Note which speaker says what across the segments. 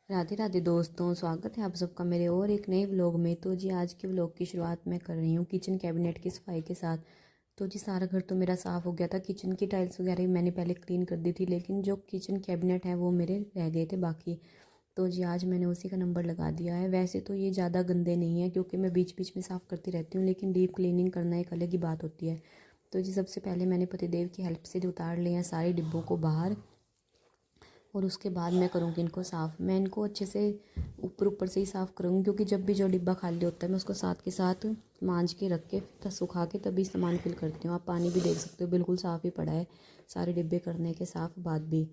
Speaker 1: राधे राधे दोस्तों, स्वागत है आप सबका मेरे और एक नए व्लॉग में। तो जी आज के व्लॉग की शुरुआत मैं कर रही हूँ किचन कैबिनेट की सफाई के साथ। तो जी सारा घर तो मेरा साफ़ हो गया था। किचन की टाइल्स वगैरह भी मैंने पहले क्लीन कर दी थी, लेकिन जो किचन कैबिनेट है वो मेरे रह गए थे बाकी। तो जी आज मैंने उसी का नंबर लगा दिया है। वैसे तो ये ज़्यादा गंदे नहीं है क्योंकि मैं बीच बीच में साफ़ करती रहती हूँ, लेकिन डीप क्लीनिंग करना एक अलग ही बात होती है। तो जी सबसे पहले मैंने पतिदेव की हेल्प से उतार लिए हैं सारे डिब्बों को बाहर, और उसके बाद मैं करूँगी इनको साफ़। मैं इनको अच्छे से ऊपर ऊपर से ही साफ़ करूँगी, क्योंकि जब भी जो डिब्बा खाली होता है मैं उसको साथ के साथ मांज के रख के फिर सुखा के तभी सामान फिल करती हूँ। आप पानी भी देख सकते हो, बिल्कुल साफ़ ही पड़ा है सारे डिब्बे करने के साफ़ बाद भी।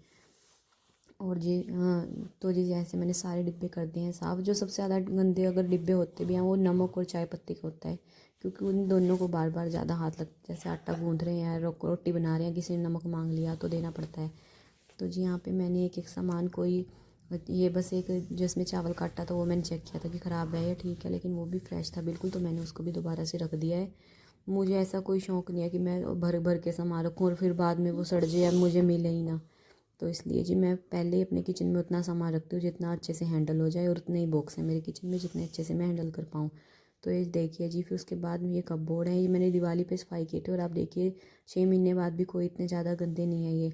Speaker 1: और जी हाँ, तो जी जैसे मैंने सारे डिब्बे कर दिए हैं साफ़। जो सबसे ज़्यादा गंदे अगर डिब्बे होते भी हैं वो नमक और चाय पत्ती का होता है, क्योंकि उन दोनों को बार बार ज़्यादा हाथ लगता है। जैसे आटा गूँध रहे हैं, रोटी बना रहे हैं, किसी ने नमक मांग लिया तो देना पड़ता है। तो जी यहाँ पे मैंने एक एक सामान कोई, ये बस एक जो इसमें चावल का आटा था वो मैंने चेक किया था कि ख़राब है या ठीक है, लेकिन वो भी फ्रेश था बिल्कुल, तो मैंने उसको भी दोबारा से रख दिया है। मुझे ऐसा कोई शौक़ नहीं है कि मैं भर भर के सामान रखूँ और फिर बाद में वो सड़ जाए या मुझे मिले ही ना। तो इसलिए जी मैं पहले ही अपने किचन में उतना सामान रखती हूँ जितना अच्छे से हैंडल हो जाए, और उतने ही बॉक्स हैं मेरे किचन में जितने अच्छे से मैं हैंडल कर पाऊँ। तो ये देखिए जी, फिर उसके बाद में ये कपबोर्ड है, ये मैंने दिवाली पे सफाई की थी, और आप देखिए 6 महीने बाद भी कोई इतने ज़्यादा गंदे नहीं है। ये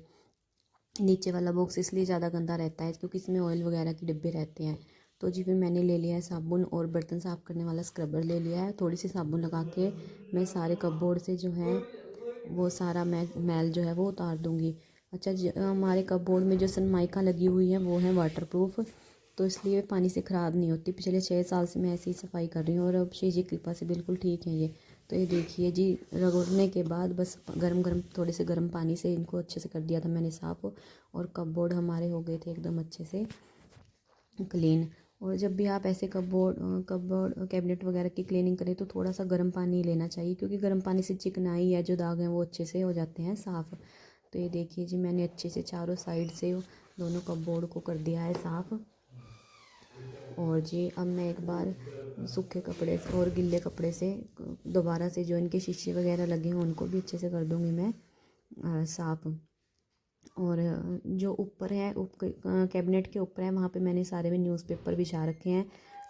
Speaker 1: नीचे वाला बॉक्स इसलिए ज़्यादा गंदा रहता है क्योंकि इसमें ऑयल वगैरह के डिब्बे रहते हैं। तो जी फिर मैंने ले लिया है साबुन, और बर्तन साफ़ करने वाला स्क्रबर ले लिया है। थोड़ी सी साबुन लगा के मैं सारे कपबोर्ड से जो है वो सारा मैल जो है वो उतार दूँगी। अच्छा हमारे कपबोर्ड में जो सनमाइका लगी हुई है वो है वाटरप्रूफ, तो इसलिए पानी से ख़राब नहीं होती। पिछले 6 साल से मैं ऐसे ही सफाई कर रही हूँ, और अब श्री जी कृपा से बिल्कुल ठीक है ये। तो ये देखिए जी, रगड़ने के बाद बस गरम गरम थोड़े से गर्म पानी से इनको अच्छे से कर दिया था मैंने साफ़, और कपबोर्ड हमारे हो गए थे एकदम अच्छे से क्लीन। और जब भी आप ऐसे कपबोर्ड कैबिनेट वगैरह की क्लीनिंग करें तो थोड़ा सा गर्म पानी लेना चाहिए, क्योंकि गर्म पानी से चिकनाई या जो दाग हैं वो अच्छे से हो जाते हैं साफ़। तो ये देखिए जी, मैंने अच्छे से चारों साइड से दोनों कपबोर्ड को कर दिया है साफ़। और जी अब मैं एक बार सूखे कपड़े से और गिल्ले कपड़े से दोबारा से जो इनके शीशे वगैरह लगे हैं उनको भी अच्छे से कर दूँगी मैं साफ़। और जो ऊपर है कैबिनेट के ऊपर है वहाँ पे मैंने सारे में न्यूज़पेपर बिछा रखे हैं।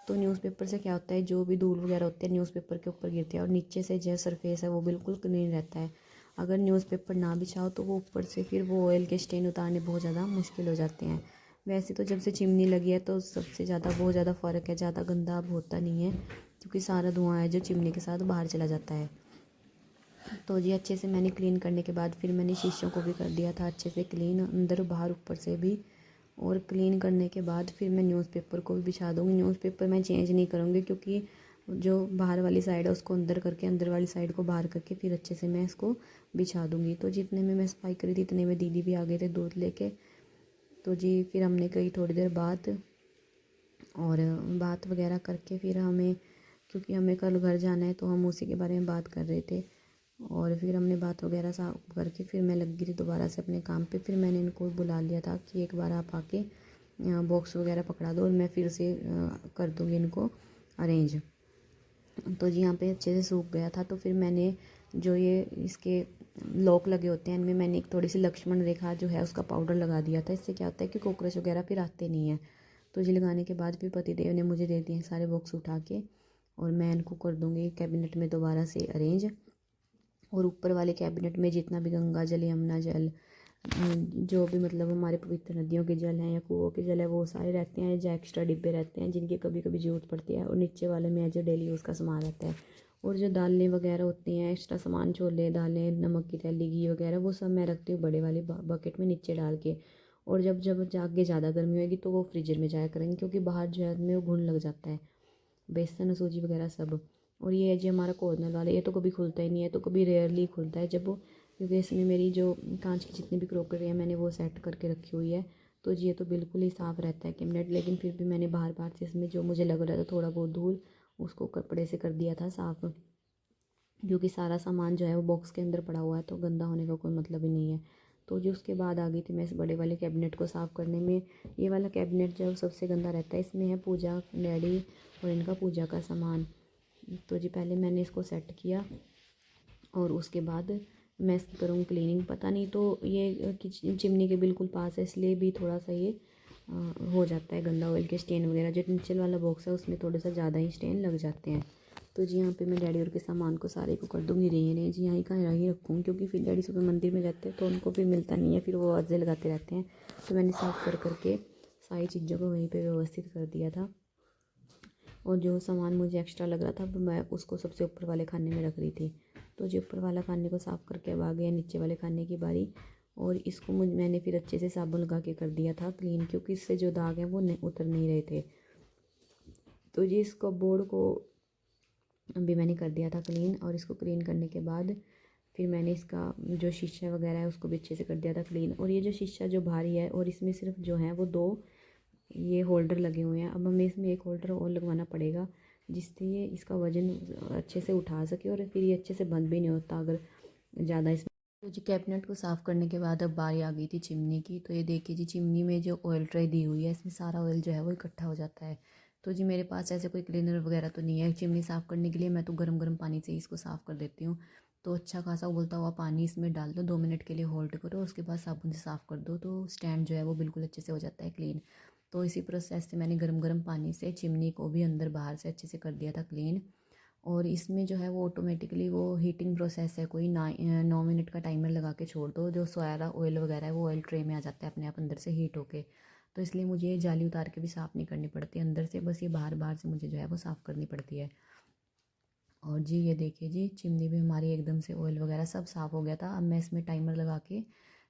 Speaker 1: तो न्यूज़पेपर से क्या होता है, जो भी धूल वगैरह होती है न्यूज़पेपर के ऊपर गिरती है, और नीचे से जो सरफेस है वो बिल्कुल क्लीन रहता है। अगर न्यूज़पेपर ना बिछाओ तो वो ऊपर से फिर वो ऑयल के स्टेन उतारने बहुत ज़्यादा मुश्किल हो जाते हैं। वैसे तो जब से चिमनी लगी है तो सबसे ज़्यादा बहुत ज़्यादा फ़र्क है, ज़्यादा गंदा अब होता नहीं है, क्योंकि सारा धुआं है जो चिमनी के साथ बाहर चला जाता है। तो जी अच्छे से मैंने क्लीन करने के बाद फिर मैंने शीशों को भी कर दिया था अच्छे से क्लीन, अंदर बाहर ऊपर से भी। और क्लीन करने के बाद फिर मैं न्यूज़पेपर को भी बिछा दूँगी। न्यूज़पेपर मैं चेंज नहीं करूँगी, क्योंकि जो बाहर वाली साइड है उसको अंदर करके अंदर वाली साइड को बाहर करके फिर अच्छे से मैं इसको बिछा दूँगी। तो जितने में मैं सफाई करी थी इतने में दीदी भी आ गए थे दूध लेके। तो जी फिर हमने कही थोड़ी देर बाद, और बात वगैरह करके फिर हमें, क्योंकि हमें कल घर जाना है तो हम उसी के बारे में बात कर रहे थे। और फिर हमने बात वगैरह साफ करके फिर मैं लग गई थी दोबारा से अपने काम पे। फिर मैंने इनको बुला लिया था कि एक बार आप आके बॉक्स वगैरह पकड़ा दो, और मैं फिर से कर दूँगी इनको अरेंज। तो जी यहाँ पे अच्छे से सूख गया था। तो फिर मैंने जो ये इसके लॉक लगे होते हैं इनमें मैंने एक थोड़ी सी लक्ष्मण रेखा जो है उसका पाउडर लगा दिया था। इससे क्या होता है कि कॉकरोच वगैरह फिर आते नहीं हैं। तो जी लगाने के बाद फिर पतिदेव ने मुझे दे दिए सारे बॉक्स उठा के, और मैं इनको कर दूँगी कैबिनेट में दोबारा से अरेंज। और ऊपर वाले कैबिनेट में जितना भी गंगा जल, यमुना जल, जो भी मतलब हमारे पवित्र नदियों के जल हैं या कुओं के जल है वो सारे रहते हैं। जो एक्स्ट्रा डिब्बे रहते हैं जिनकी कभी कभी ज़रूरत पड़ती है, और नीचे वाले में जो डेली यूज़ का सामान रहता है। और जो दालें वगैरह होती हैं एक्स्ट्रा सामान, छोले दालें, नमक की थैली, घी वगैरह, वो सब मैं रखती हूँ बड़े वाले बकेट में नीचे डाल के। और जब जब आगे ज़्यादा गर्मी होगी तो वो फ्रीजर में जाया करेंगे, क्योंकि बाहर जो है में वो घुन लग जाता है, बेसन सूजी वगैरह सब। और ये है जी हमारा कॉर्नर वाला, ये तो कभी खुलता ही नहीं है, तो कभी रेयरली खुलता है जब वो, क्योंकि इसमें मेरी जो कांच की जितनी भी क्रॉकरी है मैंने वो सेट करके रखी हुई है। तो जी ये तो बिल्कुल ही साफ़ रहता है कैबिनेट, लेकिन फिर भी मैंने बाहर बाहर से इसमें जो मुझे लग रहा था थोड़ा बहुत धूल, उसको कपड़े से कर दिया था साफ़, क्योंकि सारा सामान जो है वो बॉक्स के अंदर पड़ा हुआ है तो गंदा होने का कोई मतलब ही नहीं है। तो जी उसके बाद आ गई थी मैं इस बड़े वाले कैबिनेट को साफ़ करने में। ये वाला कैबिनेट जो है सबसे गंदा रहता है, इसमें है पूजा डैडी और इनका पूजा का सामान। तो जी पहले मैंने इसको सेट किया, और उसके बाद मैं इसकी करूँगी क्लीनिंग। पता नहीं तो ये चिमनी के बिल्कुल पास है इसलिए भी थोड़ा सा ये हो जाता है गंदा ऑयल के स्टेन वगैरह। जो नीचे वाला बॉक्स है उसमें थोड़ा सा ज़्यादा ही स्टेन लग जाते हैं। तो जी यहाँ पे मैं डैडी और के सामान को सारे को कर दूँगी रीअरेंज। जी यहाँ कहाँ ही रखूँ, क्योंकि फिर डैडी सुबह मंदिर में जाते हैं तो उनको फिर मिलता नहीं है, फिर वो आवाज़ें लगाते रहते हैं। तो मैंने साफ़ कर करके सारी चीज़ों को वहीं पे व्यवस्थित कर दिया था। और जो सामान मुझे एक्स्ट्रा लग रहा था वो मैं उसको सबसे ऊपर वाले खाने में रख रही थी। तो जो ऊपर वाला खाने को साफ़ करके अब आ गया नीचे वाले खाने की बारी। और इसको मैंने फिर अच्छे से साबुन लगा के कर दिया था क्लीन, क्योंकि इससे जो दाग हैं वो उतर नहीं रहे थे। तो जी इसको बोर्ड को भी मैंने कर दिया था क्लीन। और इसको क्लीन करने के बाद फिर मैंने इसका जो शीशा वगैरह है उसको भी अच्छे से कर दिया था क्लीन। और ये जो शीशा जो भारी है और इसमें सिर्फ जो है वो 2 ये होल्डर लगे हुए हैं। अब हमें इसमें एक होल्डर और लगवाना पड़ेगा, जिससे ये इसका वज़न अच्छे से उठा सके और फिर ये अच्छे से बंद भी नहीं होता अगर ज़्यादा इसमें। तो जी कैबिनेट को साफ़ करने के बाद अब बारी आ गई थी चिमनी की। तो ये देखिए जी चिमनी में जो ऑयल ट्रे दी हुई है इसमें सारा ऑयल जो है वो इकट्ठा हो जाता है। तो जी मेरे पास ऐसे कोई क्लीनर वगैरह तो नहीं है चिमनी साफ़ करने के लिए। मैं तो गर्म गर्म पानी से ही इसको साफ़ कर देती हूँ। तो अच्छा खासा उबलता हुआ पानी इसमें डाल दो, 2 मिनट के लिए होल्ड करो, उसके बाद साबुन से साफ़ कर दो, तो स्टैंड जो है वो बिल्कुल अच्छे से हो जाता है क्लीन। तो इसी प्रोसेस से मैंने गर्म गर्म पानी से चिमनी को भी अंदर बाहर से अच्छे से कर दिया था क्लीन। और इसमें जो है वो ऑटोमेटिकली वो हीटिंग प्रोसेस है, कोई 9 मिनट का टाइमर लगा के छोड़ दो, जो सारा ऑयल वगैरह है वो ऑयल ट्रे में आ जाता है अपने आप अंदर से हीट होके। तो इसलिए मुझे ये जाली उतार के भी साफ़ नहीं करनी पड़ती अंदर से, बस ये बाहर बाहर से मुझे जो है वो साफ़ करनी पड़ती है। और जी ये देखिए जी चिमनी भी हमारी एकदम से ऑयल वगैरह सब साफ़ हो गया था। अब मैं इसमें टाइमर लगा के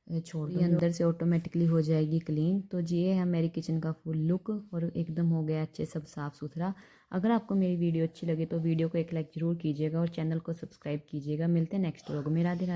Speaker 1: छोड़ दूँगी, अंदर से ऑटोमेटिकली हो जाएगी क्लीन। तो जी ये है मेरी किचन का फुल लुक और एकदम हो गया अच्छे सब साफ़ सुथरा। अगर आपको मेरी वीडियो अच्छी लगे तो वीडियो को एक लाइक ज़रूर कीजिएगा और चैनल को सब्सक्राइब कीजिएगा। मिलते हैं नेक्स्ट व्लॉग में। राधे राधे।